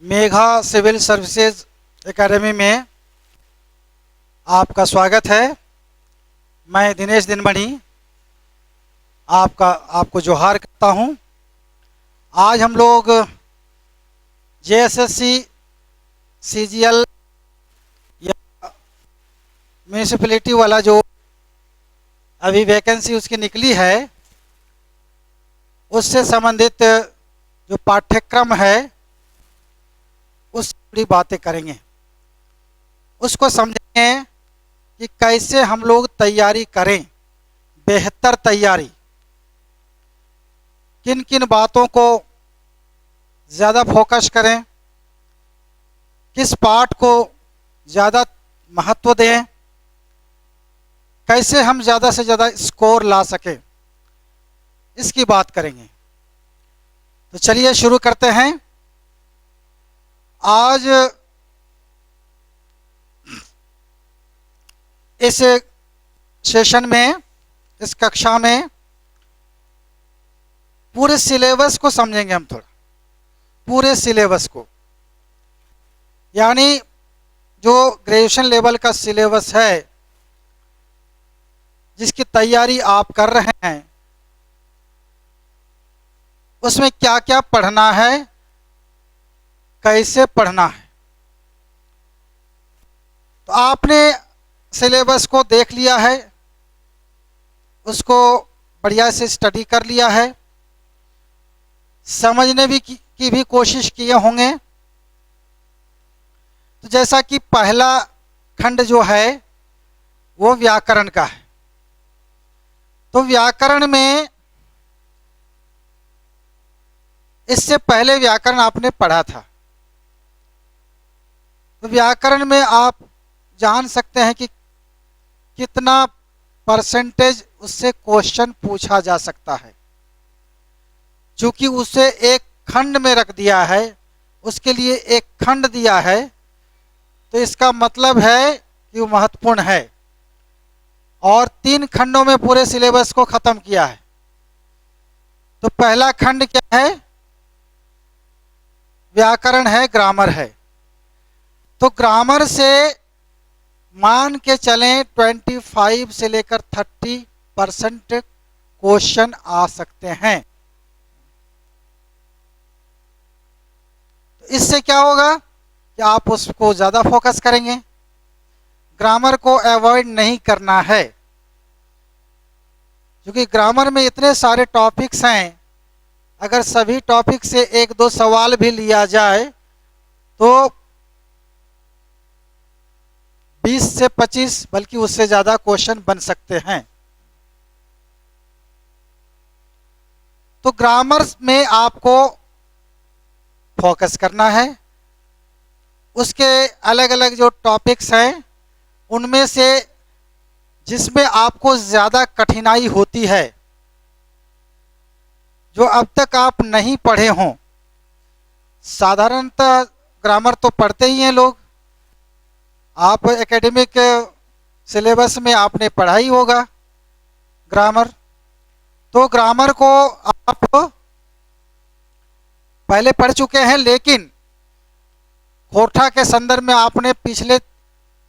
Megha civil services academy में आपका स्वागत है। मैं दिनेश दिनमणि आपको जोहार करता हूं। आज हम लोग जेएसएससी सीजीएल या म्यूनिसिपैलिटी वाला जो अभी वैकेंसी उसकी निकली है उससे संबंधित जो पाठ्यक्रम है उससे जुड़ी बातें करेंगे। उसको समझेंगे कि कैसे हम लोग तैयारी करें, बेहतर तैयारी, किन किन बातों को ज़्यादा फोकस करें, किस पार्ट को ज़्यादा महत्व दें, कैसे हम ज़्यादा से ज़्यादा स्कोर ला सकें, इसकी बात करेंगे। तो चलिए शुरू करते हैं। आज इस सेशन में, इस कक्षा में पूरे सिलेबस को समझेंगे हम थोड़ा, पूरे सिलेबस को, यानी जो ग्रेजुएशन लेवल का सिलेबस है जिसकी तैयारी आप कर रहे हैं उसमें क्या क्या पढ़ना है, कैसे पढ़ना है। तो आपने सिलेबस को देख लिया है, उसको बढ़िया से स्टडी कर लिया है, समझने की भी कोशिश किए होंगे। तो जैसा कि पहला खंड जो है वो व्याकरण का है, तो व्याकरण में इससे पहले व्याकरण आपने पढ़ा था। तो व्याकरण में आप जान सकते हैं कि कितना परसेंटेज उससे क्वेश्चन पूछा जा सकता है। चूंकि उसे एक खंड में रख दिया है, उसके लिए एक खंड दिया है, तो इसका मतलब है कि वो महत्वपूर्ण है। और 3 खंडों में पूरे सिलेबस को खत्म किया है। तो पहला खंड क्या है? व्याकरण है, ग्रामर है। तो ग्रामर से मान के चलें 25 से लेकर 30% क्वेश्चन आ सकते हैं। तो इससे क्या होगा कि आप उसको ज़्यादा फोकस करेंगे, ग्रामर को अवॉइड नहीं करना है। क्योंकि ग्रामर में इतने सारे टॉपिक्स हैं, अगर सभी टॉपिक से 1-2 सवाल भी लिया जाए तो 20 से 25 बल्कि उससे ज़्यादा क्वेश्चन बन सकते हैं। तो ग्रामर में आपको फोकस करना है। उसके अलग अलग जो टॉपिक्स हैं उनमें से जिसमें आपको ज़्यादा कठिनाई होती है, जो अब तक आप नहीं पढ़े हों। साधारणतः ग्रामर तो पढ़ते ही हैं लोग, आप एकेडमिक सिलेबस में आपने पढ़ा ही होगा ग्रामर। तो ग्रामर को आप पहले पढ़ चुके हैं, लेकिन खोरठा के संदर्भ में आपने पिछले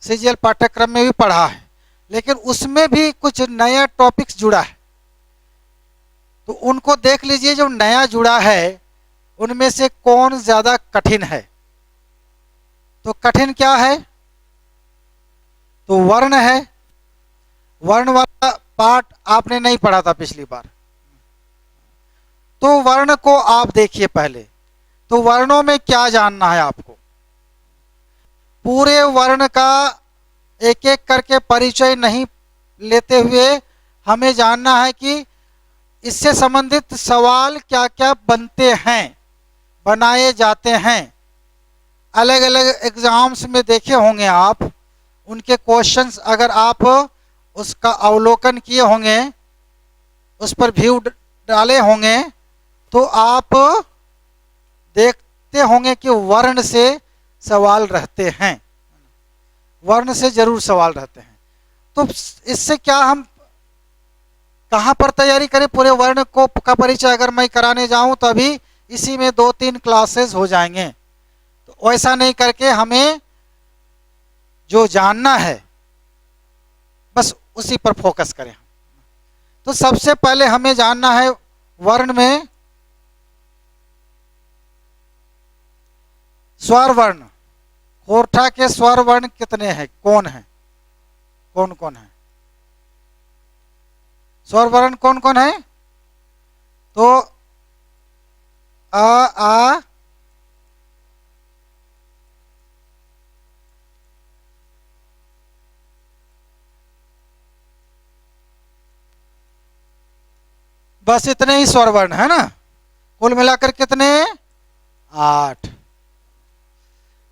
सीजीएल पाठ्यक्रम में भी पढ़ा है, लेकिन उसमें भी कुछ नया टॉपिक्स जुड़ा है। तो उनको देख लीजिए, जो नया जुड़ा है उनमें से कौन ज़्यादा कठिन है। तो कठिन क्या है? तो वर्ण है। वर्ण वाला पार्ट आपने नहीं पढ़ा था पिछली बार, तो वर्ण को आप देखिए पहले। तो वर्णों में क्या जानना है आपको? पूरे वर्ण का एक एक करके परिचय नहीं लेते हुए हमें जानना है कि इससे संबंधित सवाल क्या क्या बनते हैं, बनाए जाते हैं। अलग अलग एग्जाम्स में देखे होंगे आप, उनके क्वेश्चंस अगर आप उसका अवलोकन किए होंगे, उस पर व्यू डाले होंगे, तो आप देखते होंगे कि वर्ण से सवाल रहते हैं, वर्ण से जरूर सवाल रहते हैं। तो इससे क्या हम कहाँ पर तैयारी करें? पूरे वर्ण को का परिचय अगर मैं कराने जाऊं तो अभी इसी में 2-3 क्लासेस हो जाएंगे। तो वैसा नहीं करके हमें जो जानना है बस उसी पर फोकस करें। तो सबसे पहले हमें जानना है वर्ण में स्वर वर्ण। होठा के स्वर वर्ण कितने हैं, कौन है, कौन कौन है स्वर वर्ण, कौन कौन है? तो आ बस इतने ही स्वर वर्ण है ना, कुल मिलाकर कितने? 8।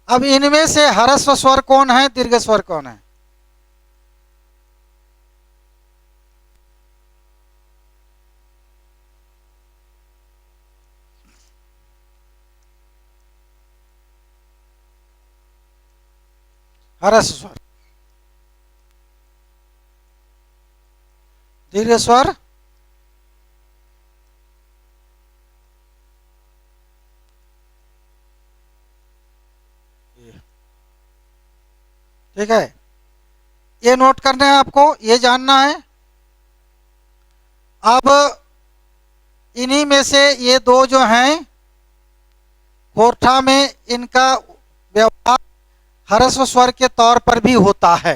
अब इनमें से ह्रस्व स्वर कौन है, दीर्घ स्वर कौन है? ह्रस्व स्वर, दीर्घ स्वर ठीक है, ये नोट करना है आपको, ये जानना है। अब इन्हीं में से ये दो जो हैं होठा में, इनका व्यवहार ह्रस्व स्वर के तौर पर भी होता है,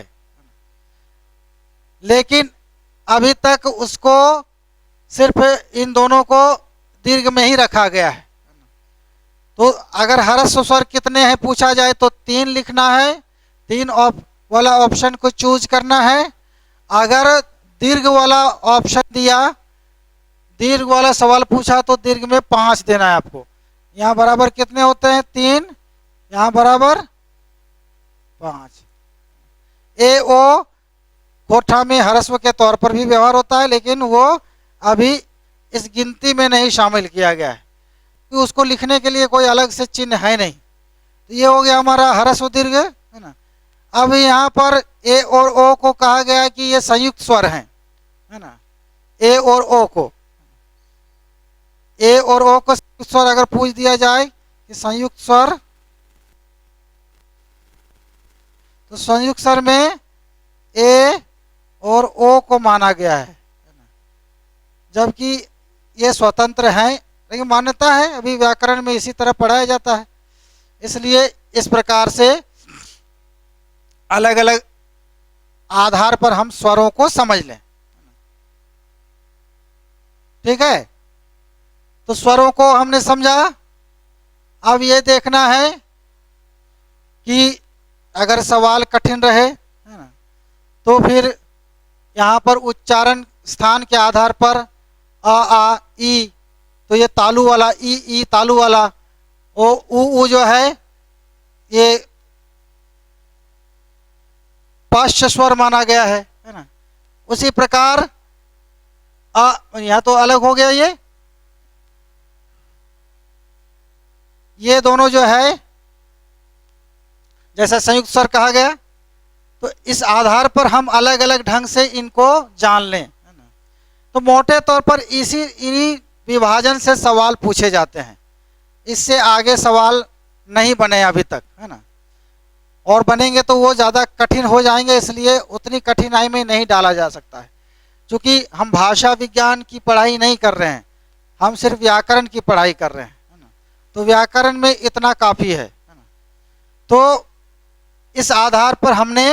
लेकिन अभी तक उसको सिर्फ इन दोनों को दीर्घ में ही रखा गया है। तो अगर ह्रस्व स्वर कितने हैं पूछा जाए तो 3 लिखना है, 3 वाला ऑप्शन को चूज करना है। अगर दीर्घ वाला ऑप्शन दिया, दीर्घ वाला सवाल पूछा तो दीर्घ में 5 देना है आपको। यहाँ बराबर कितने होते हैं? 3, यहाँ बराबर 5। ए ओ होठा में ह्रस्व के तौर पर भी व्यवहार होता है, लेकिन वो अभी इस गिनती में नहीं शामिल किया गया है कि उसको लिखने के लिए कोई अलग से चिन्ह है नहीं। तो ये हो गया हमारा ह्रस्व दीर्घ, है ना। अब यहाँ पर ए और ओ को कहा गया है कि ये संयुक्त स्वर हैं, है ना। ए और ओ को, ए और ओ को संयुक्त स्वर अगर पूछ दिया जाए कि संयुक्त स्वर, तो संयुक्त स्वर में ए और ओ को माना गया है, जबकि ये स्वतंत्र हैं, लेकिन मान्यता है अभी व्याकरण में इसी तरह पढ़ाया जाता है, इसलिए इस प्रकार से अलग अलग आधार पर हम स्वरों को समझ लें। ठीक है, तो स्वरों को हमने समझा। अब ये देखना है कि अगर सवाल कठिन रहे, है ना, तो फिर यहाँ पर उच्चारण स्थान के आधार पर आ ई, तो ये तालु वाला ई तालु वाला, ओ उ जो है ये पाश्च स्वर माना गया है ना। उसी प्रकार यहाँ तो अलग हो गया, ये दोनों जो है जैसा संयुक्त स्वर कहा गया, तो इस आधार पर हम अलग अलग ढंग से इनको जान लें, है ना। तो मोटे तौर पर इन्हीं विभाजन से सवाल पूछे जाते हैं, इससे आगे सवाल नहीं बने अभी तक, है ना। और बनेंगे तो वो ज़्यादा कठिन हो जाएंगे, इसलिए उतनी कठिनाई में नहीं डाला जा सकता है। क्योंकि हम भाषा विज्ञान की पढ़ाई नहीं कर रहे हैं, हम सिर्फ व्याकरण की पढ़ाई कर रहे हैं, है ना। तो व्याकरण में इतना काफ़ी है ना। तो इस आधार पर हमने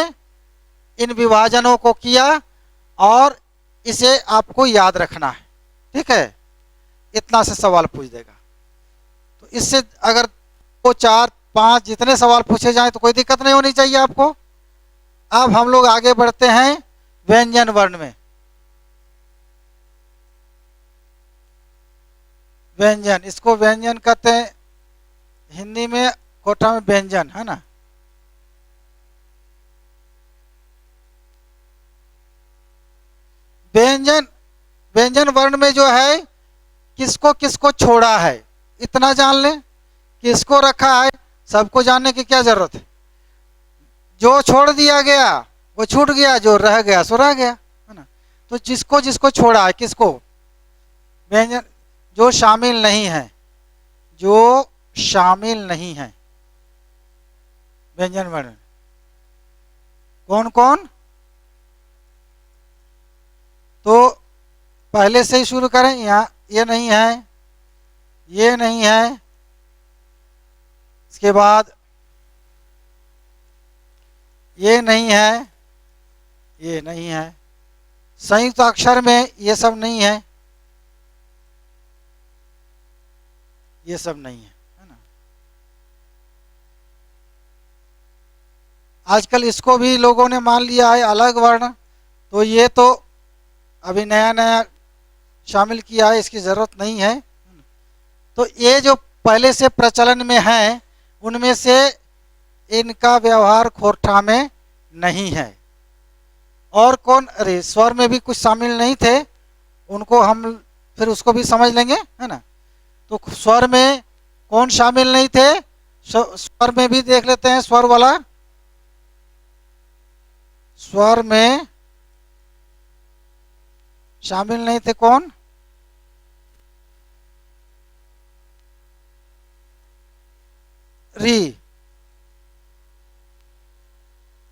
इन विभाजनों को किया और इसे आपको याद रखना है। ठीक है, इतना से सवाल पूछ देगा। तो इससे अगर 2, 4, 5 जितने सवाल पूछे जाएं तो कोई दिक्कत नहीं होनी चाहिए आपको। अब हम लोग आगे बढ़ते हैं व्यंजन वर्ण में। व्यंजन, इसको व्यंजन कहते हैं हिंदी में, कोठा में व्यंजन, है ना। व्यंजन, व्यंजन वर्ण में जो है किसको किसको छोड़ा है इतना जान लें, किसको रखा है सबको जानने की क्या जरूरत है। जो छोड़ दिया गया वो छूट गया, जो रह गया सो रह गया, है ना। तो जिसको जिसको छोड़ा है, किसको, व्यंजन जो शामिल नहीं है, जो शामिल नहीं है, व्यंजन वर्ण कौन कौन? तो पहले से ही शुरू करें। यहाँ ये नहीं है, ये नहीं है, इसके बाद ये नहीं है, ये नहीं है, संयुक्त अक्षर में ये सब नहीं है, ये सब नहीं है ना। आजकल इसको भी लोगों ने मान लिया है अलग वर्ण, तो ये तो अभी नया नया शामिल किया है, इसकी ज़रूरत नहीं है। तो ये जो पहले से प्रचलन में है उनमें से इनका व्यवहार खोरठा में नहीं है। और कौन, अरे स्वर में भी कुछ शामिल नहीं थे, उनको हम फिर उसको भी समझ लेंगे, है ना। तो स्वर में कौन शामिल नहीं थे, स्वर में भी देख लेते हैं। स्वर वाला, स्वर में शामिल नहीं थे कौन? री,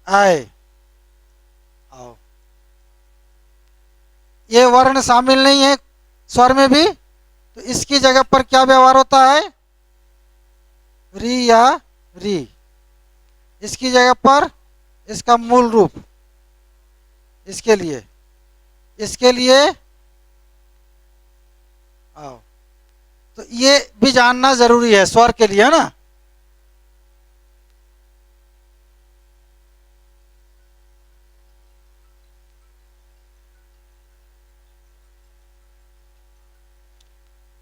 आय, आओ, ये वर्ण शामिल नहीं है स्वर में भी, तो इसकी जगह पर क्या व्यवहार होता है? री या री। इसकी जगह पर इसका मूल रूप, इसके लिए, इसके लिए आओ। तो ये भी जानना जरूरी है स्वर के लिए, है ना।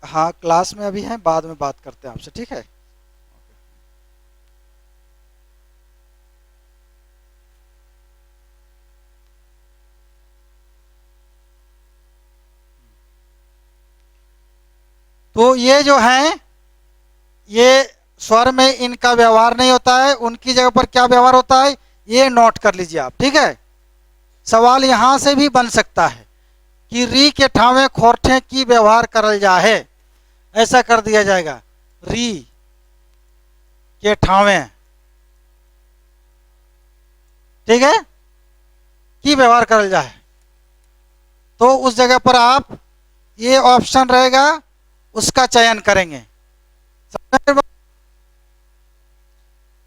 हाँ, क्लास में अभी हैं, बाद में बात करते हैं आपसे, ठीक है। तो ये जो हैं, ये स्वर में इनका व्यवहार नहीं होता है, उनकी जगह पर क्या व्यवहार होता है ये नोट कर लीजिए आप, ठीक है। सवाल यहां से भी बन सकता है कि री के ठावे खोरठे की व्यवहार करल जा है, ऐसा कर दिया जाएगा, री के ठावे, ठीक है, की व्यवहार करल जा है। तो उस जगह पर आप ये ऑप्शन रहेगा, उसका चयन करेंगे।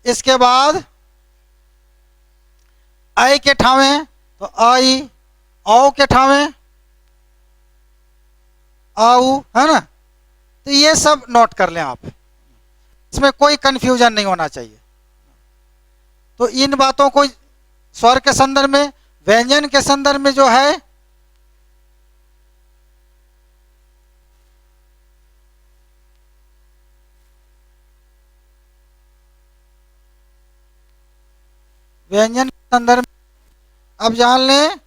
इसके बाद आई के ठावे तो आई, औ के ठावे आऊ, है ना। तो ये सब नोट कर लें आप, इसमें कोई कंफ्यूजन नहीं होना चाहिए। तो इन बातों को स्वर के संदर्भ में, व्यंजन के संदर्भ में जो है, व्यंजन के संदर्भ में अब जान लें,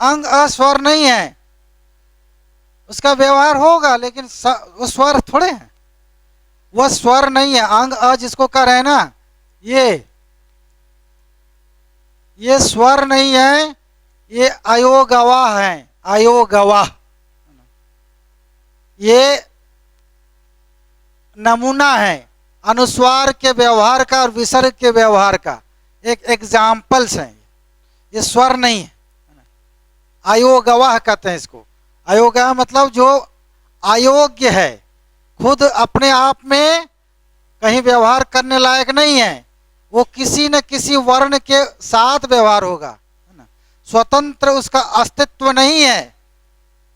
अंग अस्वर नहीं है, उसका व्यवहार होगा, लेकिन वो स्वर थोड़े हैं, वह स्वर नहीं है। अंग अ जिसको कह रहे हैं ना, ये स्वर नहीं है, ये अयोगवाह है, अयोगवाह। ये नमूना है अनुस्वार के व्यवहार का और विसर्ग के व्यवहार का, एक एग्जाम्पल्स है, ये स्वर नहीं है। अयोगवाह कहते हैं इसको। अयोगवाह मतलब जो अयोग्य है, खुद अपने आप में कहीं व्यवहार करने लायक नहीं है, वो किसी न किसी वर्ण के साथ व्यवहार होगा, है ना। स्वतंत्र उसका अस्तित्व नहीं है,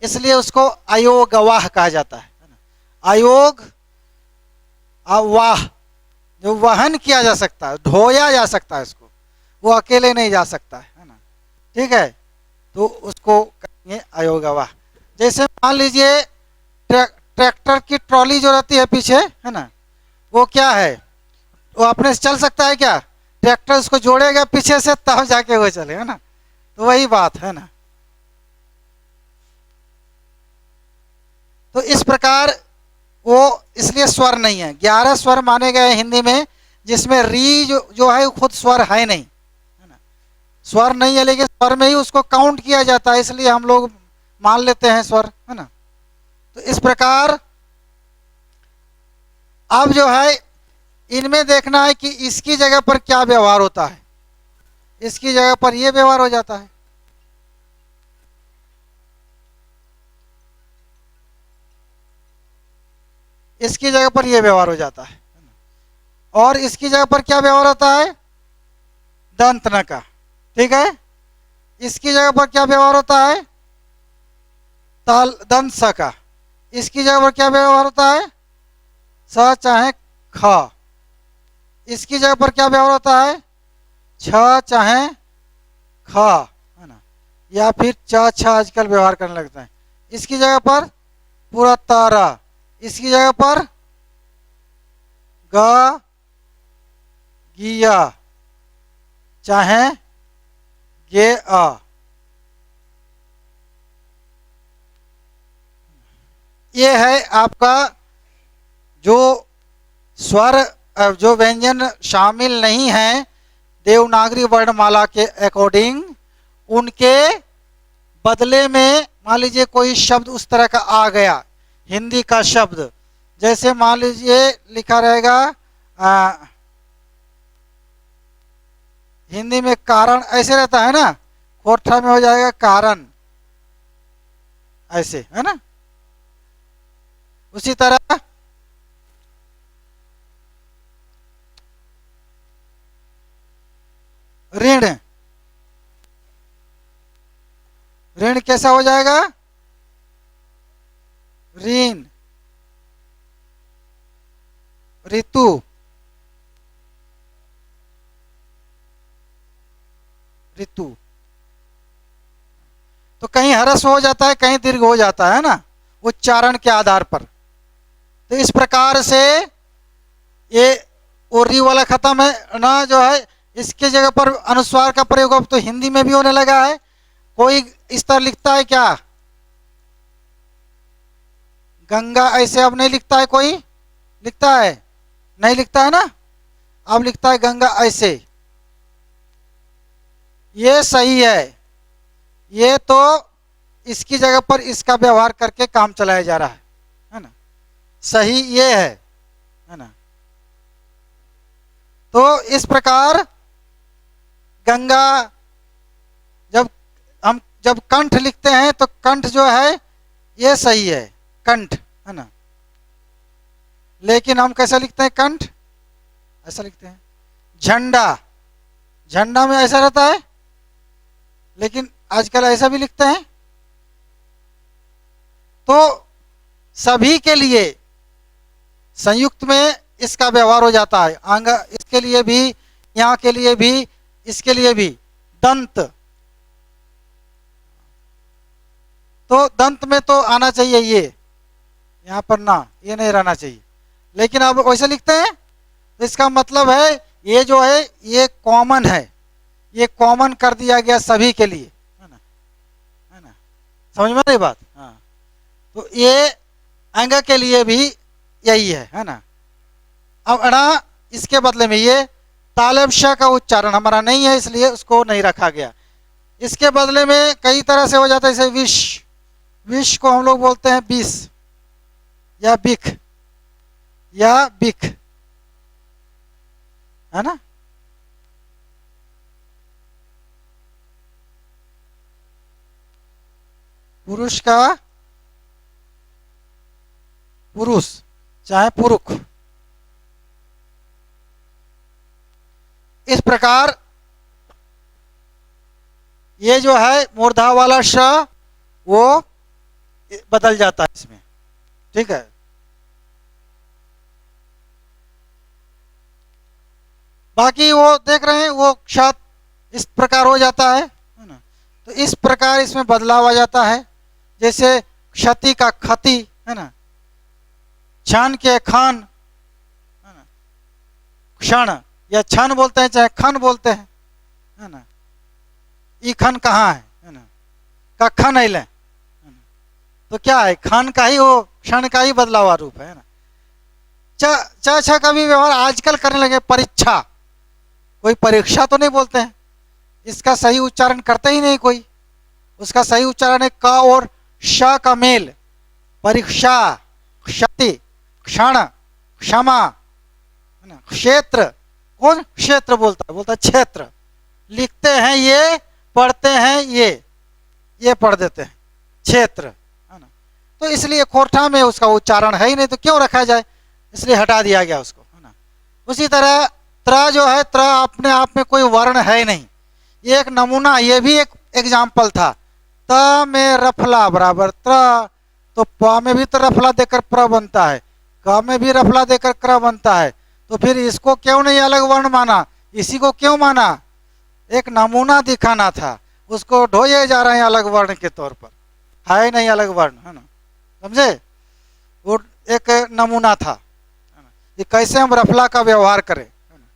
इसलिए उसको अयोगवाह कहा जाता है ना। अयोग वाह, जो वहन किया जा सकता है, ढोया जा सकता है, इसको वो अकेले नहीं जा सकता है ना, ठीक है। तो उसको कहेंगे अयोगवाह। जैसे मान लीजिए ट्रैक्टर की ट्रॉली जो रहती है पीछे, है ना, वो क्या है, वो अपने से चल सकता है क्या? ट्रैक्टर उसको जोड़ेगा पीछे से, तब जाके वो चलेगा ना। तो वही बात है ना। तो इस प्रकार वो इसलिए स्वर नहीं है। 11 स्वर माने गए हिंदी में, जिसमें री जो है खुद स्वर है नहीं, है ना। स्वर नहीं है, लेकिन स्वर में ही उसको काउंट किया जाता है, इसलिए हम लोग मान लेते हैं स्वर, है ना। तो इस प्रकार अब जो है इनमें देखना है कि इसकी जगह पर क्या व्यवहार होता है। इसकी जगह पर यह व्यवहार हो जाता है। इसकी जगह पर यह व्यवहार हो जाता है। और इसकी जगह पर क्या व्यवहार होता है, दंत न का। ठीक है, इसकी जगह पर क्या व्यवहार होता है, ताल दंत स का। इसकी जगह पर क्या व्यवहार होता है, स चाहे ख। इसकी जगह पर क्या व्यवहार होता है, छ चाहे ख, है ना, या फिर च छ आजकल व्यवहार करने लगता है। इसकी जगह पर पूरा तारा। इसकी जगह पर ग गिया चाहे गे अ। ये है आपका जो स्वर, जो व्यंजन शामिल नहीं है देवनागरी वर्णमाला के अकॉर्डिंग, उनके बदले में मान लीजिए कोई शब्द उस तरह का आ गया, हिंदी का शब्द, जैसे मान लीजिए लिखा रहेगा हिंदी में कारण, ऐसे रहता है ना, कोठा में हो जाएगा कारण, ऐसे है ना। उसी तरह ऋण, ऋण कैसा हो जाएगा, ऋण। ऋतु, ऋतु। तो कहीं ह्रस्व हो जाता है, कहीं दीर्घ हो जाता है ना, उच्चारण के आधार पर। तो इस प्रकार से ये ओरी वाला खत्म है ना, जो है इसके जगह पर अनुस्वार का प्रयोग अब तो हिंदी में भी होने लगा है। कोई इस तरह लिखता है क्या, गंगा ऐसे अब नहीं लिखता है, कोई लिखता है, नहीं लिखता है ना, अब लिखता है गंगा ऐसे। ये सही है, ये तो इसकी जगह पर इसका व्यवहार करके काम चलाया जा रहा है ना, सही ये है ना। तो इस प्रकार गंगा, जब कंठ लिखते हैं तो कंठ जो है ये सही है, कंठ, है ना। लेकिन हम कैसा लिखते हैं, कंठ ऐसा लिखते हैं। झंडा, झंडा में ऐसा रहता है, लेकिन आजकल ऐसा भी लिखते हैं। तो सभी के लिए संयुक्त में इसका व्यवहार हो जाता है, अंग, इसके लिए भी, यहाँ के लिए भी, इसके लिए भी। दंत, तो दंत में तो आना चाहिए ये, यहाँ पर ना, ये नहीं रहना चाहिए। लेकिन अब वैसे लिखते हैं, तो इसका मतलब है ये जो है ये कॉमन है, ये कॉमन कर दिया गया सभी के लिए, है ना, है ना, समझ में नहीं बात। हाँ, तो ये अंग के लिए भी यही है ना। अब अड़ा, इसके बदले में ये तालब श का उच्चारण हमारा नहीं है, इसलिए उसको नहीं रखा गया। इसके बदले में कई तरह से हो जाता है, जैसे विष, विष को हम लोग बोलते हैं बीस, या बिख, या बिख, है ना। पुरुष का पुरुष चाहे पुरुष। इस प्रकार ये जो है मूर्धा वाला श वो बदल जाता है इसमें, ठीक है। बाकी वो देख रहे हैं, वो क्षत इस प्रकार हो जाता है ना। तो इस प्रकार इसमें बदलाव आ जाता है, जैसे क्षति का खति, है ना, क्षण के खान, है ना, क्षण या क्षण बोलते हैं चाहे खन बोलते हैं, है ना। ई खन कहाँ है ना, का खन अल, तो क्या है, खान का ही, वो क्षण का ही बदलाव रूप है ना। च छ का भी व्यवहार आजकल करने लगे, परीक्षा, कोई परीक्षा तो नहीं बोलते हैं, इसका सही उच्चारण करते ही नहीं कोई। उसका सही उच्चारण है क और श का मेल, परीक्षा, क्षति, क्षण, क्षमा, है ना। क्षेत्र, कौन क्षेत्र बोलता है? बोलता है क्षेत्र। लिखते हैं ये, पढ़ते हैं ये पढ़ देते हैं क्षेत्र, है ना। तो इसलिए खोरठा में उसका उच्चारण है ही नहीं, तो क्यों रखा जाए, इसलिए हटा दिया गया उसको, है ना। उसी तरह त्र जो है, त्र अपने आप में कोई वर्ण है नहीं, ये एक नमूना, ये भी एक एग्जाम्पल था। त में रफला बराबर त्र, तो प में भी तो रफला देकर प्र बनता है, क में भी रफला देकर क्र बनता है, तो फिर इसको क्यों नहीं अलग वर्ण माना, इसी को क्यों माना? एक नमूना दिखाना था, उसको ढोए जा रहे हैं अलग वर्ण के तौर पर, है नहीं अलग वर्ण, है ना, समझे। वो एक नमूना था, है ना, कि कैसे हम रफला का व्यवहार करें, है ना।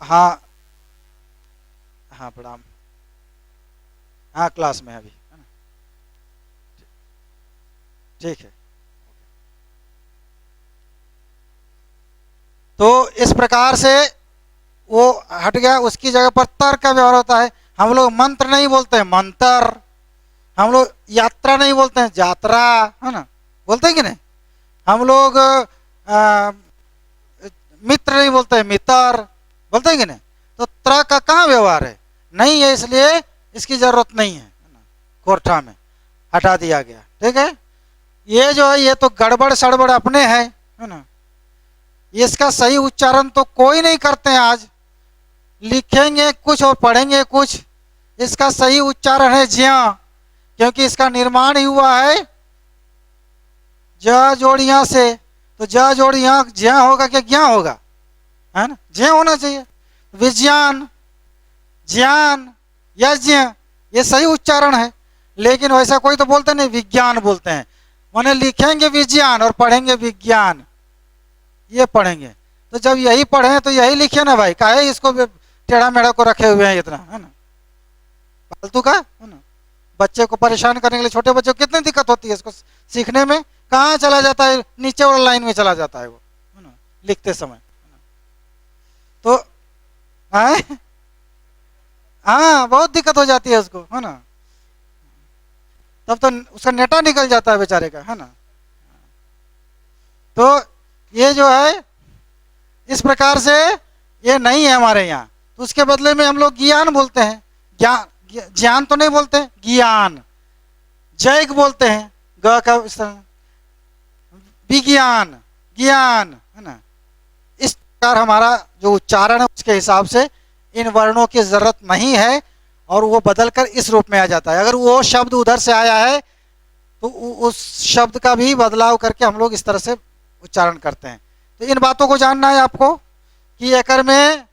हाँ हाँ प्रणाम। हाँ क्लास में है अभी, है ना। ठीक है। तो इस प्रकार से वो हट गया, उसकी जगह पर तर का व्यवहार होता है। हम लोग मंत्र नहीं बोलते हैं मंत्र, हम लोग यात्रा नहीं बोलते हैं यात्रा, है ना, बोलते हैं कि नहीं। हम लोग मित्र नहीं बोलते हैं मित्र, बोलते हैं कि नहीं। तो त्र का कहाँ व्यवहार है, नहीं है, इसलिए इसकी जरूरत नहीं है ना, कोर्ठा में हटा दिया गया। ठीक है, ये जो है ये तो गड़बड़ सड़बड़ अपने है ना, इसका सही उच्चारण तो कोई नहीं करते हैं आज, लिखेंगे कुछ और पढ़ेंगे कुछ। इसका सही उच्चारण है ज्या, क्योंकि इसका निर्माण ही हुआ है ज जोड़िया से, तो ज जोड़िया ज्या होगा क्या ज्ञा होगा, है ना, ज्या होना चाहिए। विज्ञान, ज्ञान, यज्ञ, ये सही उच्चारण है। लेकिन वैसा कोई तो बोलते नहीं, विज्ञान बोलते हैं, माने लिखेंगे विज्ञान और पढ़ेंगे विज्ञान, ये पढ़ेंगे। तो जब यही पढ़े तो यही लिखे ना भाई, काहे इसको टेढ़ा मेढ़ा को रखे हुए हैं इतना, है ना, फालतू का, है ना। बच्चे को परेशान करने के लिए, छोटे बच्चे को कितनी दिक्कत होती है इसको सीखने में, कहाँ चला जाता है, नीचे वाला लाइन में चला जाता है वो, है ना, लिखते समय। तो हाँ बहुत दिक्कत हो जाती है उसको, है ना, तब तो उसका नेटा निकल जाता है बेचारे का, है ना। तो ये जो है इस प्रकार से ये नहीं है हमारे यहाँ, तो उसके बदले में हम लोग ज्ञान बोलते हैं, ज्ञान, ज्ञान तो नहीं बोलते, ज्ञान, जैग बोलते हैं, ग का विज्ञान, ज्ञान, है ना। इस प्रकार हमारा जो उच्चारण है उसके हिसाब से इन वर्णों की जरूरत नहीं है, और वो बदलकर इस रूप में आ जाता है। अगर वो शब्द उधर से आया है तो उस शब्द का भी बदलाव करके हम लोग इस तरह से उच्चारण करते हैं। तो इन बातों को जानना है आपको कि एकर में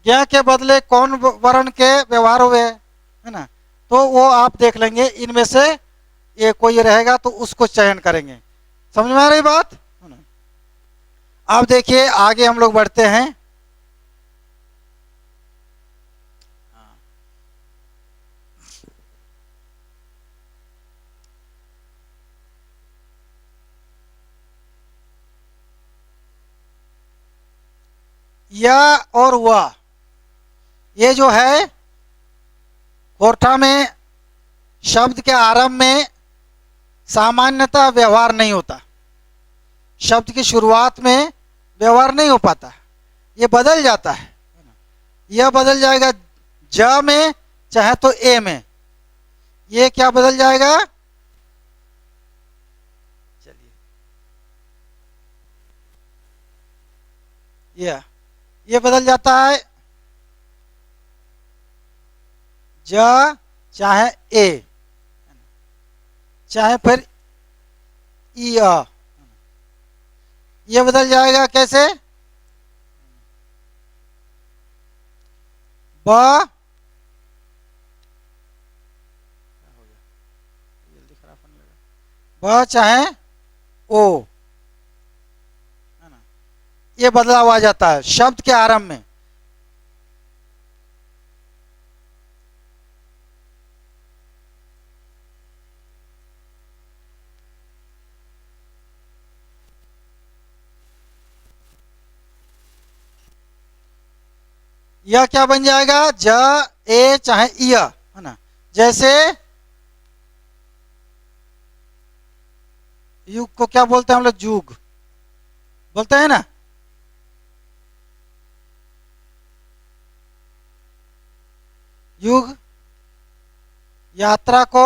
ज्ञ के बदले कौन वर्ण के व्यवहार हुए, है ना। तो वो आप देख लेंगे, इनमें से ये कोई रहेगा तो उसको चयन करेंगे। समझ में आ रही बात, है ना। अब देखिए आगे हम लोग बढ़ते हैं। या और वह, ये जो है कोर्ठा में शब्द के आरंभ में सामान्यतः व्यवहार नहीं होता, शब्द की शुरुआत में व्यवहार नहीं हो पाता, ये बदल जाता है। यह बदल जाएगा ज में, चाहे तो ए में, ये क्या बदल जाएगा, चलिए ये बदल जाता है ज, चाहे ए, चाहे फिर ई अ, ये बदल जाएगा कैसे, ब, ब चाहे ओ, है ना, ये बदलाव आ जाता है शब्द के आरंभ में। यह क्या बन जाएगा, ज ए चाहे इय, है ना। जैसे युग को क्या बोलते हैं हम लोग? जुग बोलते हैं ना। युग। यात्रा को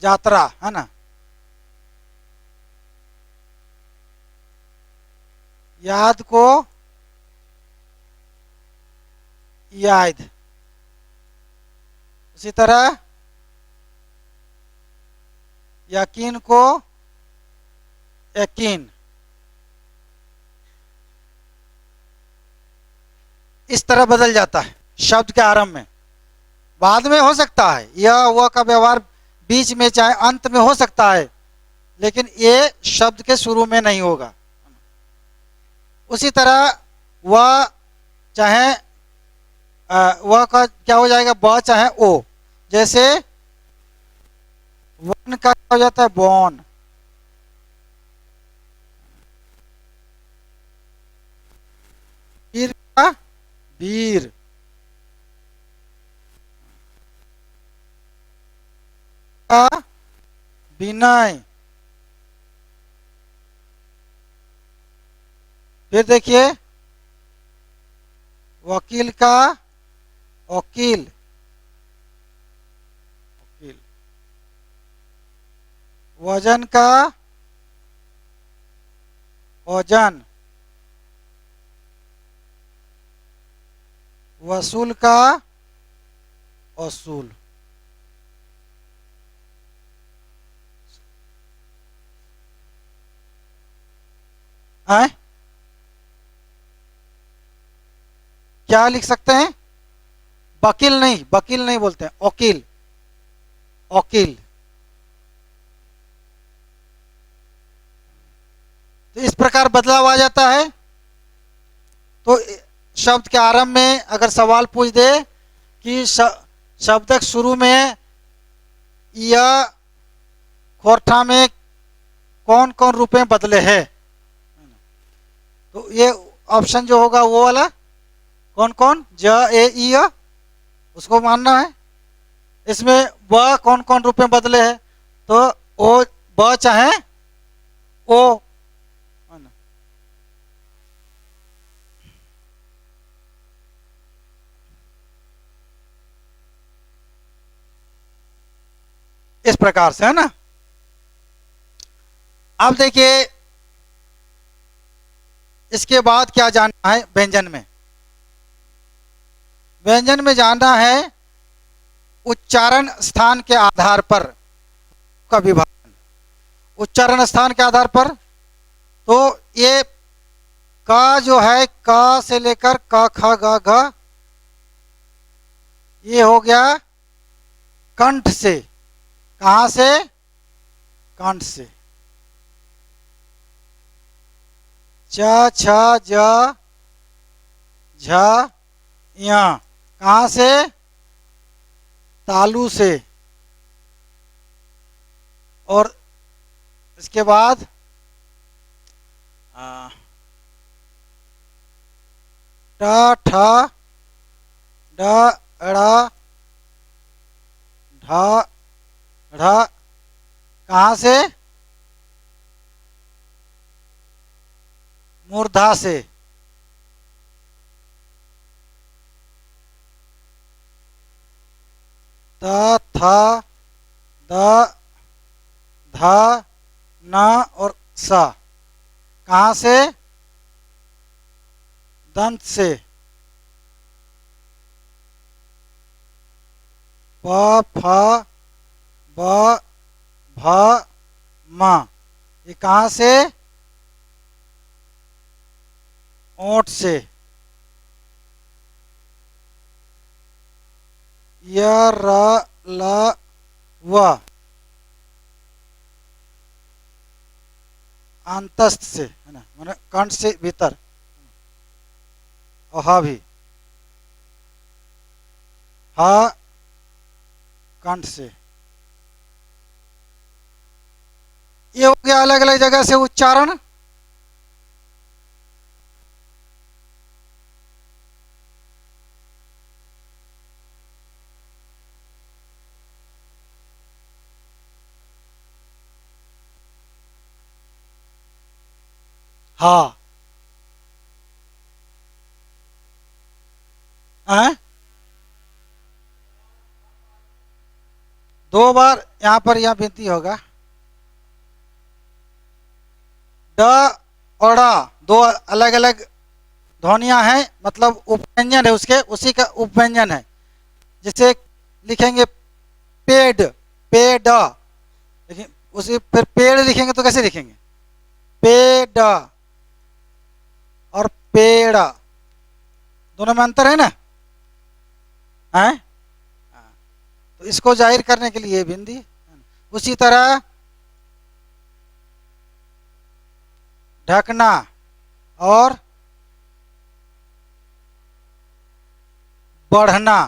यात्रा है ना। याद को याद। उसी तरह यकीन को यकीन। इस तरह बदल जाता है शब्द के आरंभ में। बाद में हो सकता है यह वह का व्यवहार बीच में चाहे अंत में हो सकता है, लेकिन ये शब्द के शुरू में नहीं होगा। उसी तरह वह चाहे वह का क्या हो जाएगा? ब चाहे ओ। जैसे वन का क्या हो जाता है? बॉन। वीर का वीर। का विनय। फिर देखिए वकील का वकील। वकील। वजन का वजन। वसूल का वसूल। है क्या लिख सकते हैं? वकील नहीं बोलते हैं, वकील। वकील। तो इस प्रकार बदलाव आ जाता है। तो शब्द के आरंभ में अगर सवाल पूछ दे कि शब्द के शुरू में यह खोरठा में कौन कौन रुपए बदले हैं, तो ये ऑप्शन जो होगा वो वाला कौन कौन ज ए ई य, उसको मानना है। इसमें ब कौन कौन रुपए बदले हैं, तो ओ ब चाहे ओ। इस प्रकार से है ना। अब देखिए इसके बाद क्या जानना है व्यंजन में। व्यंजन में जानना है उच्चारण स्थान के आधार पर का विभाजन। उच्चारण स्थान के आधार पर तो ये का जो है का से लेकर क ख ग घ, ये हो गया कंठ से। कहां से? कंठ से। च छ ज झ य कहां से? तालु से। और इसके बाद ट ठ ड ड़ ढ ढ कहां से? मूर्धा से। त थ द ध न और स कहां से? दंत से। प फ ब भ म ये कहां से? ओंठ से। य र ल व अंतस्थ से है ना, माने कंठ से भीतर। और ह भी ह कंठ से। ये हो गया अलग अलग जगह से उच्चारण। हाँ। हैं? दो बार यहाँ पर यह विनती होगा। ड और ड़ दो अलग अलग ध्वनियां हैं, मतलब उपव्यंजन है उसके, उसी का उपव्यंजन है। जैसे लिखेंगे पेड़, पेड़, लेकिन उसी फिर पेड़ लिखेंगे तो कैसे लिखेंगे? पेड़ और पेड़, दोनों में अंतर है ना? है। हाँ, तो इसको जाहिर करने के लिए बिंदी। उसी तरह ढकना और बढ़ना,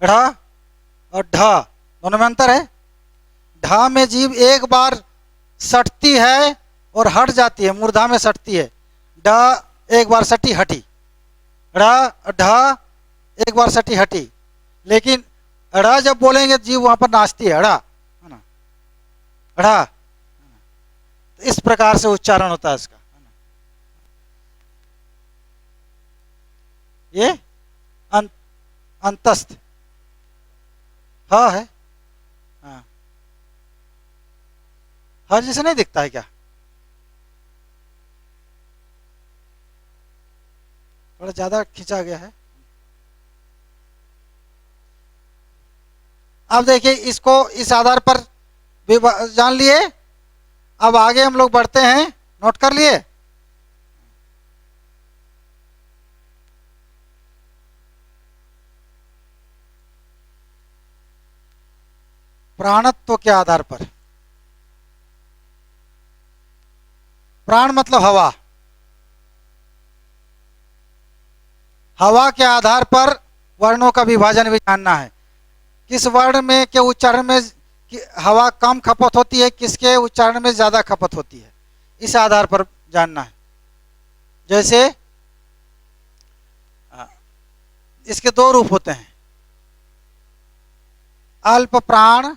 ढ़ और ढ दोनों में अंतर है। ढ में जीभ एक बार सटती है और हट जाती है, मूर्धा में सटती है। ड एक बार सटी हटी। ड़ ढ एक बार सटी हटी। लेकिन ड़ जब बोलेंगे जीभ वहां पर नाचती है, ड़ा, है ना, ड़ा। तो इस प्रकार से उच्चारण होता है इसका, है ना? ये अं, अंतस्थ ह है। हाँ। ह जैसे नहीं दिखता है क्या? थोड़ा ज्यादा खींचा गया है। अब देखिए इसको इस आधार पर भी जान लिए। अब आगे हम लोग बढ़ते हैं, नोट कर लिए। प्राणत्व के आधार पर, प्राण मतलब हवा, हवा के आधार पर वर्णों का विभाजन भी जानना है। किस वर्ण में के उच्चारण में हवा कम खपत होती है, किसके उच्चारण में ज्यादा खपत होती है, इस आधार पर जानना है। जैसे इसके दो रूप होते हैं, अल्प प्राण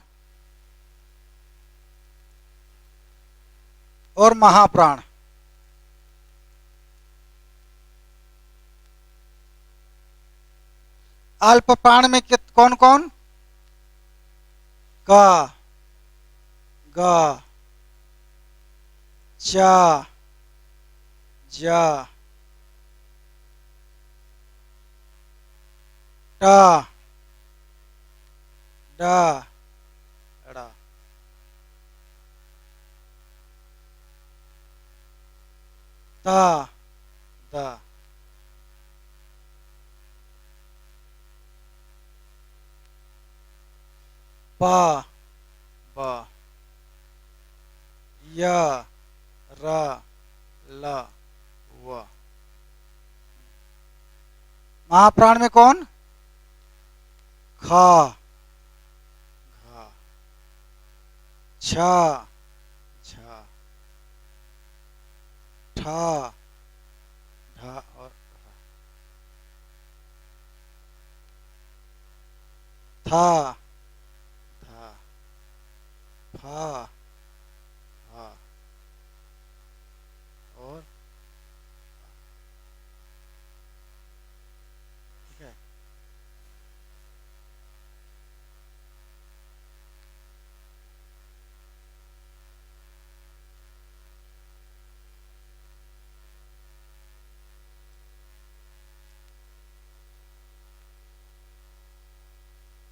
और महाप्राण। अल्प प्राण में कौन कौन? क, ग, च, ज, ट, ड, ड़। त, द, प, ब, य, र, ल, व। महाप्राण में कौन? ख, घ, छ, छ, ठ, ढ और थ, ध, फ, ह और, ठीक है।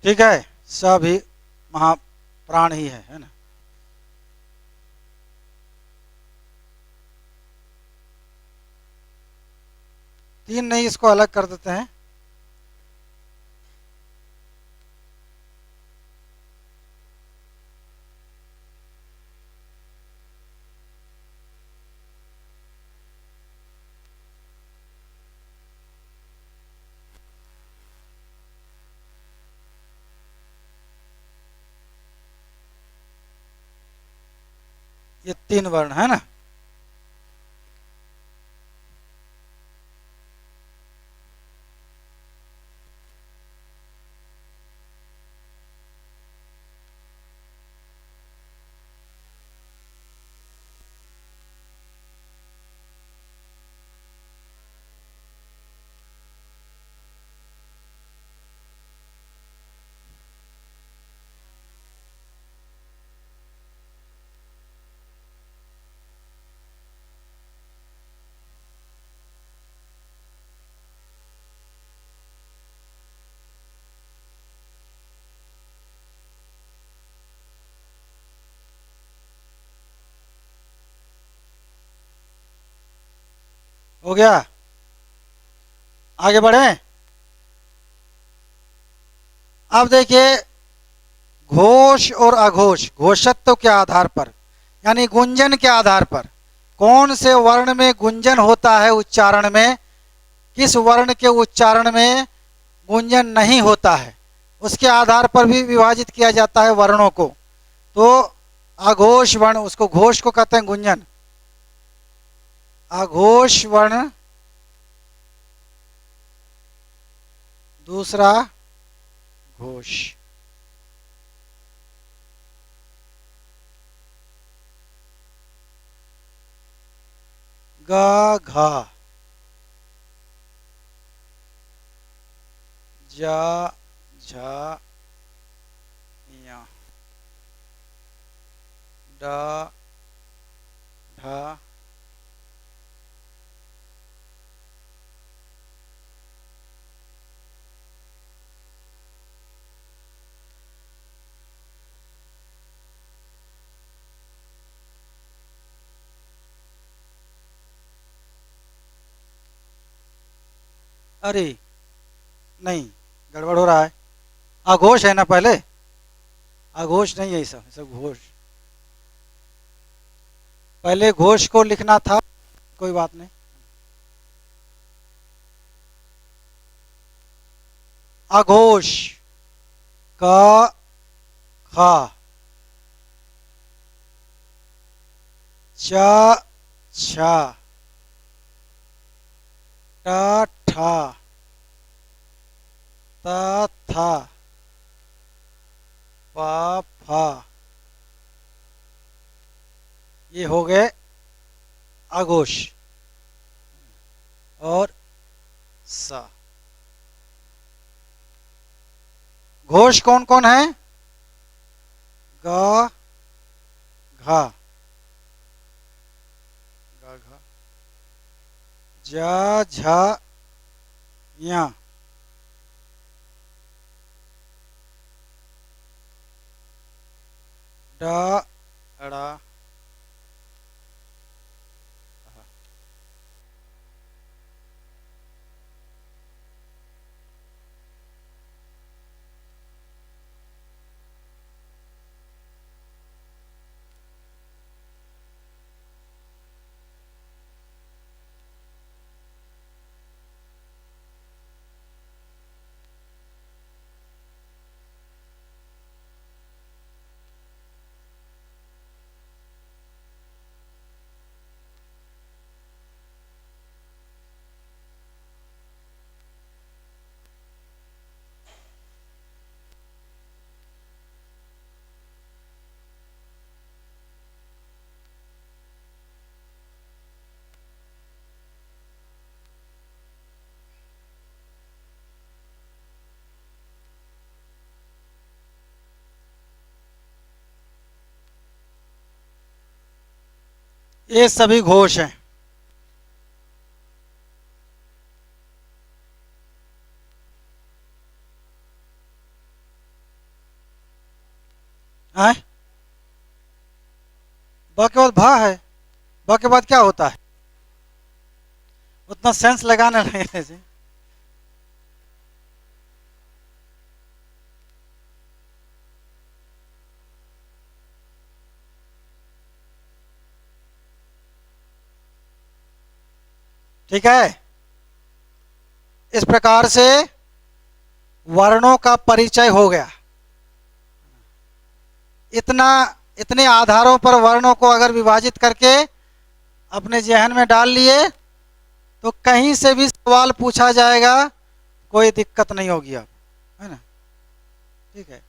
ठीक है, सभी महाप्राण ही है ना? तीन नहीं, इसको अलग कर देते हैं। ये 3 वर्ण है ना। हो गया, आगे बढ़े। अब देखिए, घोष और अघोष, घोषत्व के आधार पर यानी गुंजन के आधार पर, कौन से वर्ण में गुंजन होता है उच्चारण में, किस वर्ण के उच्चारण में गुंजन नहीं होता है, उसके आधार पर भी विभाजित किया जाता है वर्णों को। तो अघोष वर्ण, उसको घोष को कहते हैं गुंजन, अघोष वर्ण, दूसरा घोष। ग घ, ज झ, ञ, ड ढ, अरे नहीं, गड़बड़ हो रहा है। अघोष है ना पहले, अघोष नहीं है, सब सब घोष। पहले घोष को लिखना था, कोई बात नहीं। अघोष, क ख, च छ, ट ठ, त थ, प फ, ये हो गए अघोष। और स, घोष कौन कौन है, ग घ, ग घ, ज झ ञ, ड ड़, ये सभी घोष हैं। हैं? ब के बाद भा है, ब के बाद क्या होता है, उतना सेंस लगाने लगे जी। ठीक है, इस प्रकार से वर्णों का परिचय हो गया। इतना इतने आधारों पर वर्णों को अगर विभाजित करके अपने जहन में डाल लिए तो कहीं से भी सवाल पूछा जाएगा, कोई दिक्कत नहीं होगी अब, है ना। ठीक है।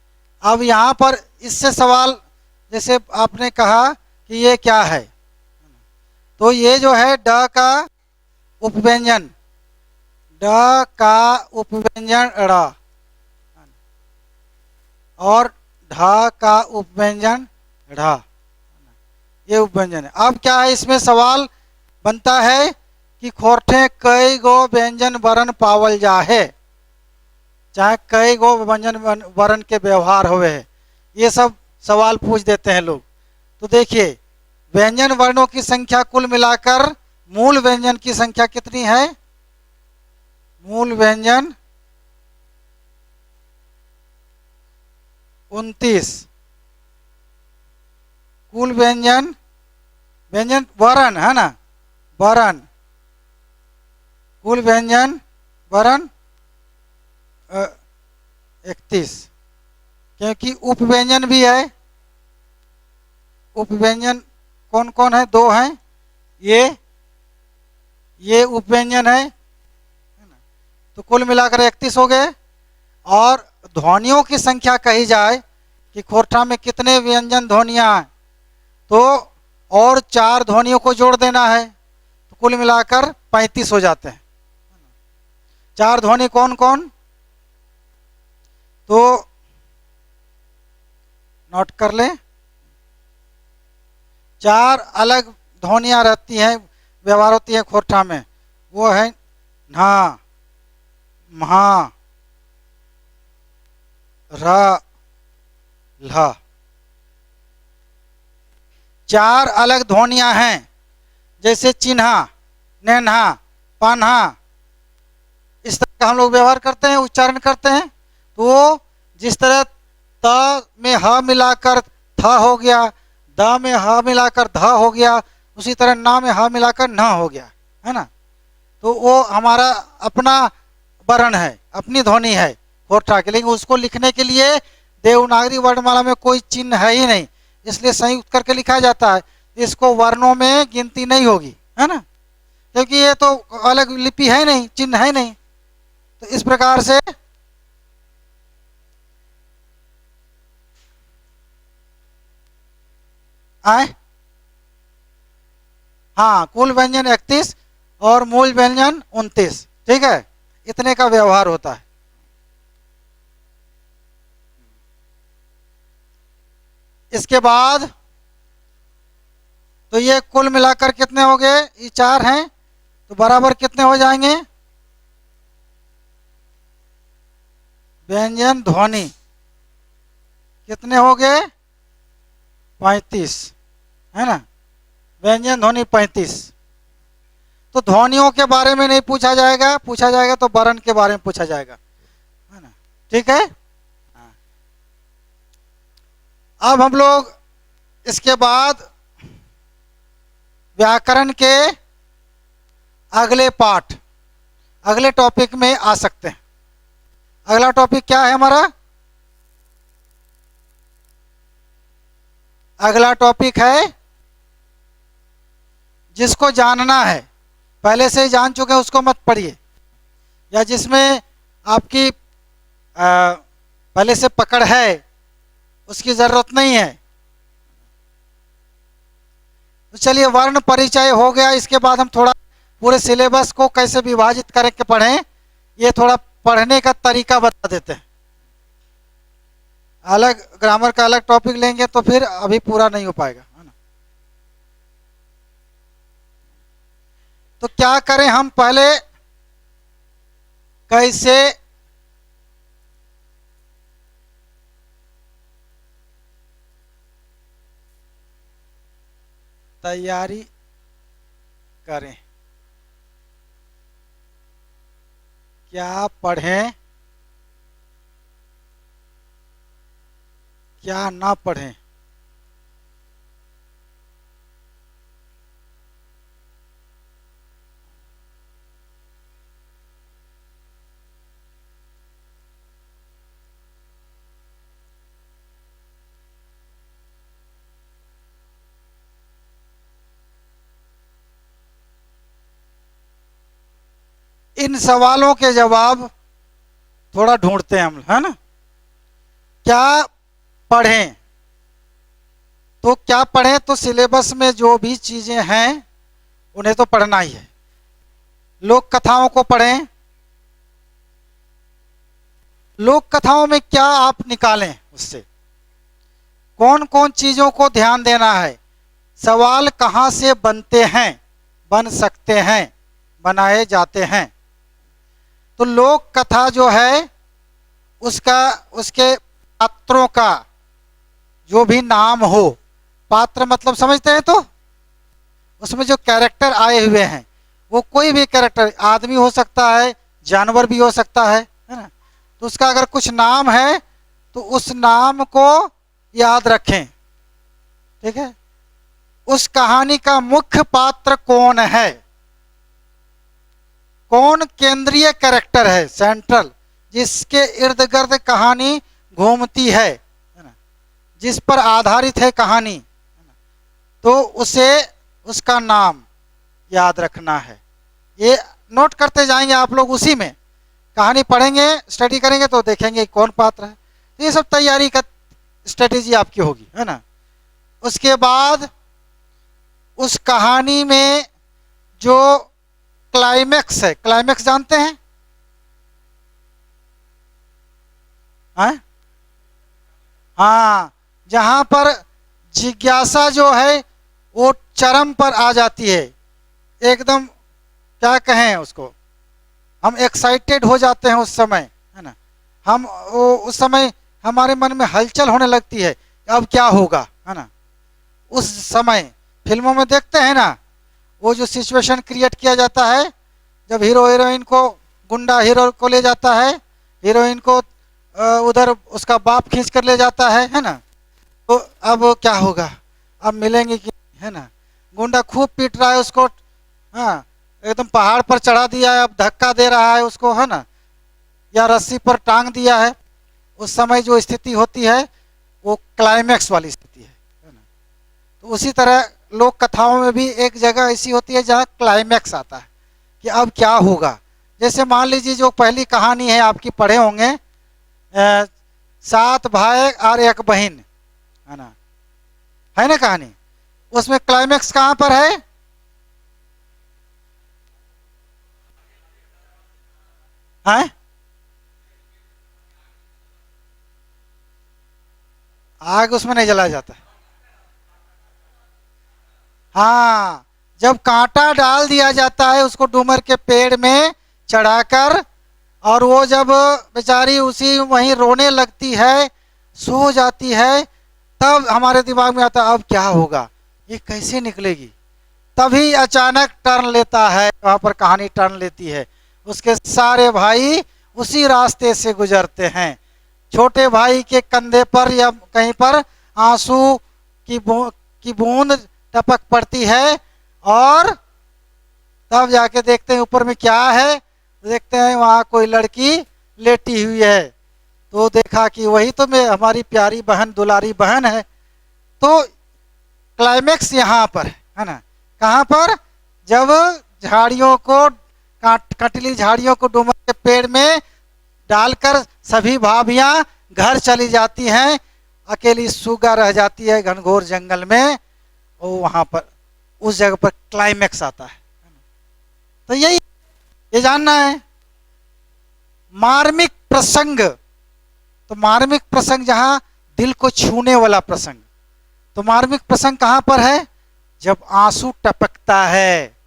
अब यहाँ पर इससे सवाल, जैसे आपने कहा कि ये क्या है, तो ये जो है ड का उपव्यंजन, ड का उपव्यंजन ड़ और ढ का उपव्यंजन ढ, ये उपव्यंजन है। अब क्या है, इसमें सवाल बनता है कि खोरठे कई गो व्यंजन वर्ण पावल जा है, चाहे कई गो व्यंजन वर्ण के व्यवहार हुए है, ये सब सवाल पूछ देते हैं लोग। तो देखिए, व्यंजन वर्णों की संख्या कुल मिलाकर मूल व्यंजन की संख्या कितनी है? मूल व्यंजन 29, कुल व्यंजन, व्यंजन वर्ण है ना, वर्ण, कुल व्यंजन वर्ण 31, क्योंकि उपव्यंजन भी है। उपव्यंजन कौन कौन है? दो हैं, ये उपव्यंजन है ना? तो कुल मिलाकर 31 हो गए। और ध्वनियों की संख्या कही जाए कि खोरठा में कितने व्यंजन ध्वनियां हैं, तो और 4 ध्वनियों को जोड़ देना है, तो कुल मिलाकर 35 हो जाते हैं। 4 ध्वनि कौन कौन? तो नोट कर लें, 4 अलग ध्वनियां रहती हैं, व्यवहार होती है खोरठा में। वो है ना, महा, र, ल। 4 अलग ध्वनियां हैं, जैसे चिन्हा, नैन्हा, पान्हा, इस तरह का हम लोग व्यवहार करते हैं, उच्चारण करते हैं। तो जिस तरह त में ह मिलाकर थ हो गया, द में ह मिलाकर ध हो गया, उसी तरह ना में ह मिलाकर न हो गया, है ना। तो वो हमारा अपना वर्ण है, अपनी ध्वनि है खोरठा के, लेकिन उसको लिखने के लिए देवनागरी वर्णमाला में कोई चिन्ह है ही नहीं, इसलिए संयुक्त करके लिखा जाता है। इसको वर्णों में गिनती नहीं होगी, है ना, क्योंकि ये तो अलग लिपि है नहीं, चिन्ह है नहीं। तो इस प्रकार से आए, हाँ, कुल व्यंजन 31 और मूल व्यंजन 29, ठीक है, इतने का व्यवहार होता है। इसके बाद तो ये कुल मिलाकर कितने हो गए? ये 4 हैं, तो बराबर कितने हो जाएंगे? व्यंजन ध्वनि कितने हो गए? 35, है ना, व्यंजन ध्वनि 35। तो ध्वनियों के बारे में नहीं पूछा जाएगा, पूछा जाएगा तो वर्ण के बारे में पूछा जाएगा, है ना, ठीक है। हाँ। अब हम लोग इसके बाद व्याकरण के अगले पाठ, अगले टॉपिक में आ सकते हैं। अगला टॉपिक क्या है हमारा? अगला टॉपिक है, जिसको जानना है, पहले से ही जान चुके हैं उसको मत पढ़िए, या जिसमें आपकी पहले से पकड़ है उसकी जरूरत नहीं है। तो चलिए, वर्ण परिचय हो गया। इसके बाद हम थोड़ा पूरे सिलेबस को कैसे विभाजित करके पढ़ें, ये थोड़ा पढ़ने का तरीका बता देते हैं। अलग ग्रामर का अलग टॉपिक लेंगे तो फिर अभी पूरा नहीं हो पाएगा, है ना। तो क्या करें हम, पहले कैसे तैयारी करें, क्या पढ़ें, क्या ना पढ़ें। इन सवालों के जवाब थोड़ा ढूंढते हैं हम, है ना। क्या पढ़ें, तो क्या पढ़ें, तो सिलेबस में जो भी चीजें हैं उन्हें तो पढ़ना ही है। लोक कथाओं को पढ़ें। लोक कथाओं में क्या आप निकालें, उससे कौन कौन चीजों को ध्यान देना है, सवाल कहां से बनते हैं, बन सकते हैं, बनाए जाते हैं। तो लोक कथा जो है उसका, उसके पात्रों का जो भी नाम हो, पात्र मतलब समझते हैं, तो उसमें जो कैरेक्टर आए हुए हैं वो कोई भी कैरेक्टर, आदमी हो सकता है, जानवर भी हो सकता है ना। तो उसका अगर कुछ नाम है तो उस नाम को याद रखें, ठीक है। उस कहानी का मुख्य पात्र कौन है, कौन केंद्रीय कैरेक्टर है, सेंट्रल, जिसके इर्द गिर्द कहानी घूमती है ना, जिस पर आधारित है कहानी, तो उसे, उसका नाम याद रखना है। ये नोट करते जाएंगे आप लोग, उसी में कहानी पढ़ेंगे, स्टडी करेंगे तो देखेंगे कौन पात्र है। तो ये सब तैयारी का स्ट्रेटेजी आपकी होगी, है ना। उसके बाद उस कहानी में जो क्लाइमेक्स है, क्लाइमेक्स जानते हैं, हैं? हाँ, जहां पर जिज्ञासा जो है वो चरम पर आ जाती है, एकदम क्या कहें उसको, हम एक्साइटेड हो जाते हैं उस समय, है ना। हम उस समय हमारे मन में हलचल होने लगती है, अब क्या होगा, है ना। उस समय फिल्मों में देखते हैं ना, वो जो सिचुएशन क्रिएट किया जाता है, जब हीरो हीरोइन को, गुंडा हीरो को ले जाता है, हीरोइन को उधर उसका बाप खींच कर ले जाता है ना। तो अब क्या होगा, अब मिलेंगे कि, है ना। गुंडा खूब पीट रहा है उसको, हाँ, एकदम पहाड़ पर चढ़ा दिया है, अब धक्का दे रहा है उसको, है ना, या रस्सी पर टांग दिया है। उस समय जो स्थिति होती है वो क्लाइमैक्स वाली स्थिति है ना। तो उसी तरह लोक कथाओं में भी एक जगह ऐसी होती है जहाँ क्लाइमैक्स आता है कि अब क्या होगा। जैसे मान लीजिए जो पहली कहानी है आपकी पढ़े होंगे, 7 भाई और 1 बहन, है ना कहानी। उसमें क्लाइमैक्स कहाँ पर है, हैं? आग उसमें नहीं जलाया जाता। हाँ, जब कांटा डाल दिया जाता है उसको डूमर के पेड़ में चढ़ाकर, और वो जब बेचारी उसी वहीं रोने लगती है, सो जाती है, तब हमारे दिमाग में आता है अब क्या होगा, ये कैसे निकलेगी। तभी अचानक टर्न लेता है, वहां पर कहानी टर्न लेती है। उसके सारे भाई उसी रास्ते से गुजरते हैं। छोटे भाई के कंधे पर या कहीं पर आंसू की बूंद टपक पड़ती है, और तब जाके देखते हैं ऊपर में क्या है, देखते हैं वहां कोई लड़की लेटी हुई है। तो देखा कि वही तो मैं, हमारी प्यारी बहन, दुलारी बहन है। तो क्लाइमेक्स यहाँ पर है ना, कहाँ पर, जब झाड़ियों को, कटली झाड़ियों को डूमर के पेड़ में डालकर सभी भाभियां घर चली जाती हैं, अकेली सुगा रह जाती है घनघोर जंगल में। और वहां पर उस जगह पर क्लाइमेक्स आता है। तो यही, ये जानना है। मार्मिक प्रसंग, तो मार्मिक प्रसंग जहां दिल को छूने वाला प्रसंग, तो मार्मिक प्रसंग कहां पर है, जब आंसू टपकता है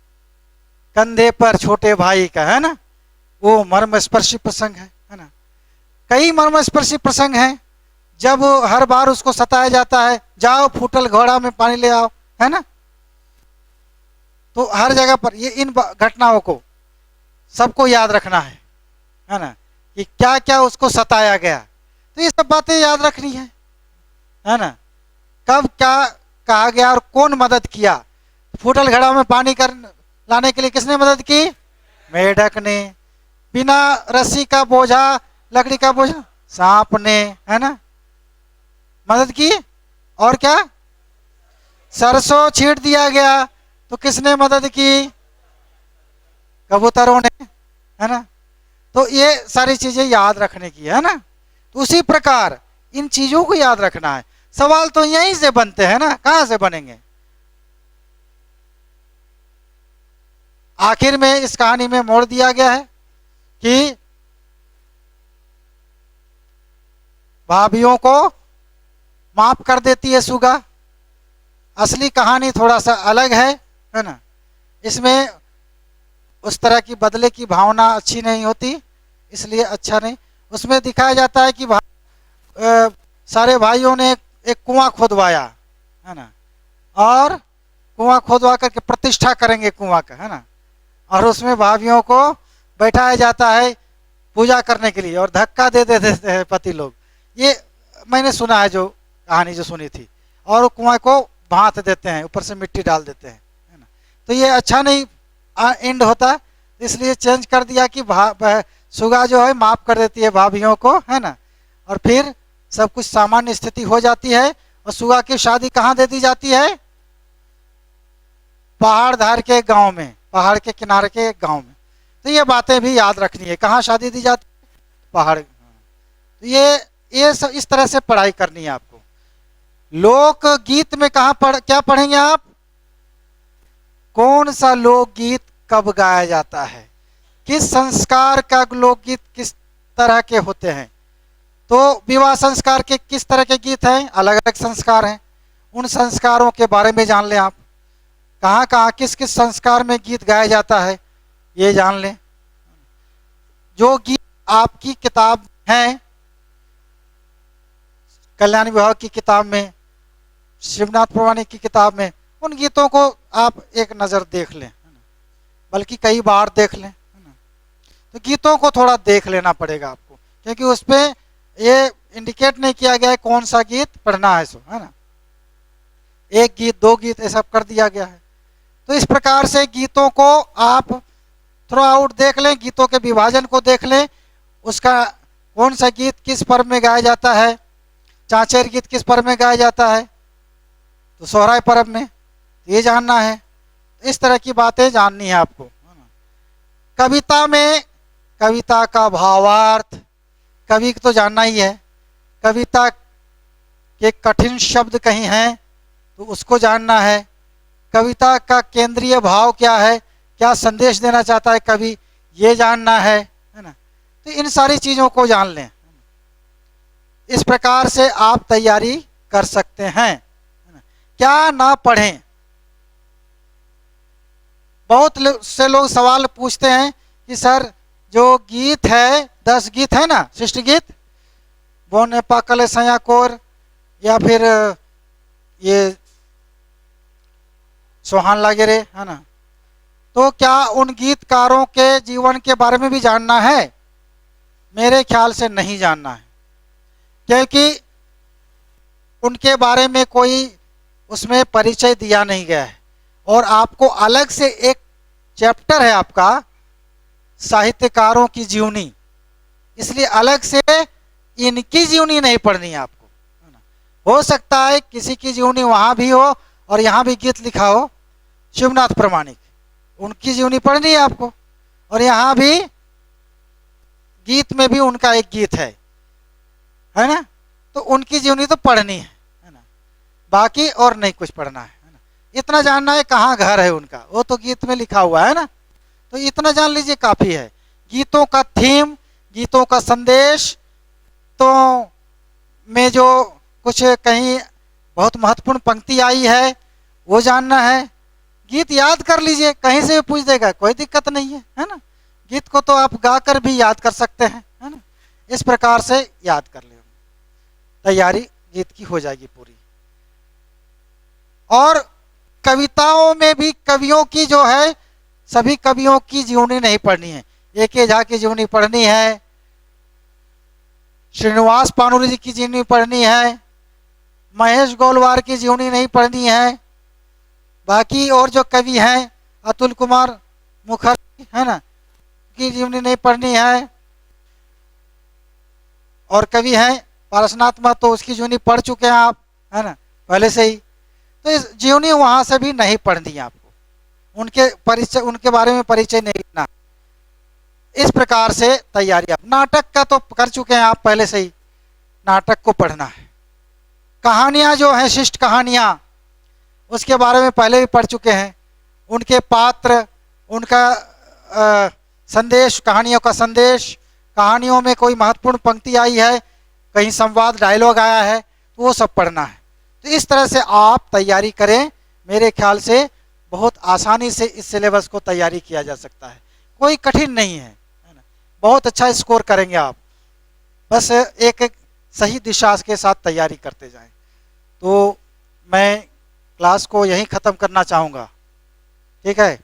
कंधे पर छोटे भाई का, है ना, वो मर्मस्पर्शी प्रसंग है ना। कई मर्मस्पर्शी प्रसंग हैं, जब हर बार उसको सताया जाता है, जाओ फूटल घोड़ा में पानी ले आओ, है ना। तो हर जगह पर ये, इन घटनाओं को सबको याद रखना है ना, कि क्या क्या उसको सताया गया। तो ये सब बातें याद रखनी है ना। कब क्या कहा गया और कौन मदद किया। फूटल घड़ा में पानी कर लाने के लिए किसने मदद की, मेढक ने। बिना रस्सी का बोझा, लकड़ी का बोझा, सांप ने, है ना, मदद की। और क्या, सरसों छींट दिया गया तो किसने मदद की, कबूतरों ने। है ना। तो ये सारी चीजें याद रखने की है ना। तो उसी प्रकार इन चीजों को याद रखना है। सवाल तो यहीं से बनते हैं ना, कहां से बनेंगे। आखिर में इस कहानी में मोड़ दिया गया है कि भाभीियों को माफ कर देती है सुगा। असली कहानी थोड़ा सा अलग है ना। इसमें उस तरह की बदले की भावना अच्छी नहीं होती, इसलिए अच्छा नहीं। उसमें दिखाया जाता है कि सारे भाइयों ने एक कुआं खोदवाया है ना, और कुआं खोदवा करके प्रतिष्ठा करेंगे कुआं का, है ना। और उसमें भाभीियों को बैठाया जाता है पूजा करने के लिए, और धक्का दे देते हैं पति लोग। ये मैंने सुना है, जो कहानी जो सुनी थी। और कुआं को भांत देते हैं, ऊपर से मिट्टी डाल देते हैं, है ना। तो ये अच्छा नहीं एंड होता, इसलिए चेंज कर दिया कि सुगा जो है माफ कर देती है भाभीियों को, है ना। और फिर सब कुछ सामान्य स्थिति हो जाती है। और सुगा की शादी कहाँ दे दी जाती है? पहाड़ धार के गांव में, पहाड़ के किनारे के गांव में। तो ये बातें भी याद रखनी है, कहाँ शादी दी जाती है? पहाड़। तो ये सब इस तरह से पढ़ाई करनी है आपको। लोकगीत में क्या पढ़ेंगे आप? कौन सा लोकगीत कब गाया जाता है, किस संस्कार का लोकगीत किस तरह के होते हैं। तो विवाह संस्कार के किस तरह के गीत हैं? अलग अलग संस्कार हैं। उन संस्कारों के बारे में जान लें आप, कहाँ कहाँ किस किस संस्कार में गीत गाया जाता है, ये जान लें। जो गीत आपकी किताब है, कल्याण विभाग की किताब में, शिवनाथ प्रमाणिक की किताब में, उन गीतों को आप एक नज़र देख लें, बल्कि कई बार देख लें। तो गीतों को थोड़ा देख लेना पड़ेगा आपको, क्योंकि उस पर ये इंडिकेट नहीं किया गया है कौन सा गीत पढ़ना है, सो है ना। एक गीत, दो गीत, ऐसा कर दिया गया है। तो इस प्रकार से गीतों को आप थ्रू आउट देख लें, गीतों के विभाजन को देख लें, उसका कौन सा गीत किस पर्व में गाया जाता है। चाचेर गीत किस पर्व में गाया जाता है? तो सोहराय पर्व में। ये जानना है। इस तरह की बातें जाननी है आपको। कविता में कविता का भावार्थ, कवि को तो जानना ही है। कविता के कठिन शब्द कहीं हैं तो उसको जानना है। कविता का केंद्रीय भाव क्या है, क्या संदेश देना चाहता है कवि, ये जानना है ना। तो इन सारी चीज़ों को जान लें। इस प्रकार से आप तैयारी कर सकते हैं। क्या ना पढ़ें? बहुत से लोग सवाल पूछते हैं कि सर जो गीत है, 10 गीत है ना, शिष्ट गीत, बोने पाकले सया कोर, या फिर ये सोहान लागे रे, है ना। तो क्या उन गीतकारों के जीवन के बारे में भी जानना है? मेरे ख्याल से नहीं जानना है, क्योंकि उनके बारे में कोई उसमें परिचय दिया नहीं गया है। और आपको अलग से एक चैप्टर है आपका साहित्यकारों की जीवनी, इसलिए अलग से इनकी जीवनी नहीं पढ़नी है आपको। हो सकता है किसी की जीवनी वहां भी हो और यहाँ भी गीत लिखा हो, शिवनाथ प्रमाणिक, उनकी जीवनी पढ़नी है आपको। और यहाँ भी गीत में भी उनका एक गीत है ना। तो उनकी जीवनी तो पढ़नी है ना, बाकी और नहीं कुछ पढ़ना है ना। इतना जानना है कहाँ घर है उनका, वो तो गीत में लिखा हुआ है ना। तो इतना जान लीजिए काफी है। गीतों का थीम, गीतों का संदेश, तो में जो कुछ कहीं बहुत महत्वपूर्ण पंक्ति आई है वो जानना है। गीत याद कर लीजिए, कहीं से भी पूछ देगा, कोई दिक्कत नहीं है ना। गीत को तो आप गाकर भी याद कर सकते हैं, है ना। इस प्रकार से याद कर ले, तैयारी गीत की हो जाएगी पूरी। और कविताओं में भी कवियों की जो है, सभी कवियों की जीवनी नहीं पढ़नी है। ए.के. झा की जीवनी पढ़नी है, श्रीनिवास पानुरी जी की जीवनी पढ़नी है, महेश गोलवार की जीवनी नहीं पढ़नी है। बाकी और जो कवि हैं, अतुल कुमार मुखर्जी, है ना, की जीवनी नहीं पढ़नी है। और कवि हैं पारसनाथ महतो, उसकी जीवनी पढ़ चुके हैं आप, है ना, पहले से ही। तो इस जीवनी वहां से भी नहीं पढ़नी है आपको, उनके परिचय, उनके बारे में परिचय नहीं लेना। इस प्रकार से तैयारी। अब नाटक का तो कर चुके हैं आप पहले से ही, नाटक को पढ़ना है। कहानियां जो हैं, शिष्ट कहानियां, उसके बारे में पहले भी पढ़ चुके हैं। उनके पात्र, उनका संदेश, कहानियों का संदेश, कहानियों में कोई महत्वपूर्ण पंक्ति आई है, कहीं संवाद डायलॉग आया है, तो वो सब पढ़ना है। तो इस तरह से आप तैयारी करें, मेरे ख्याल से बहुत आसानी से इस सिलेबस को तैयारी किया जा सकता है, कोई कठिन नहीं है ना। बहुत अच्छा स्कोर करेंगे आप, बस एक सही दिशा के साथ तैयारी करते जाएं। तो मैं क्लास को यहीं ख़त्म करना चाहूँगा, ठीक है।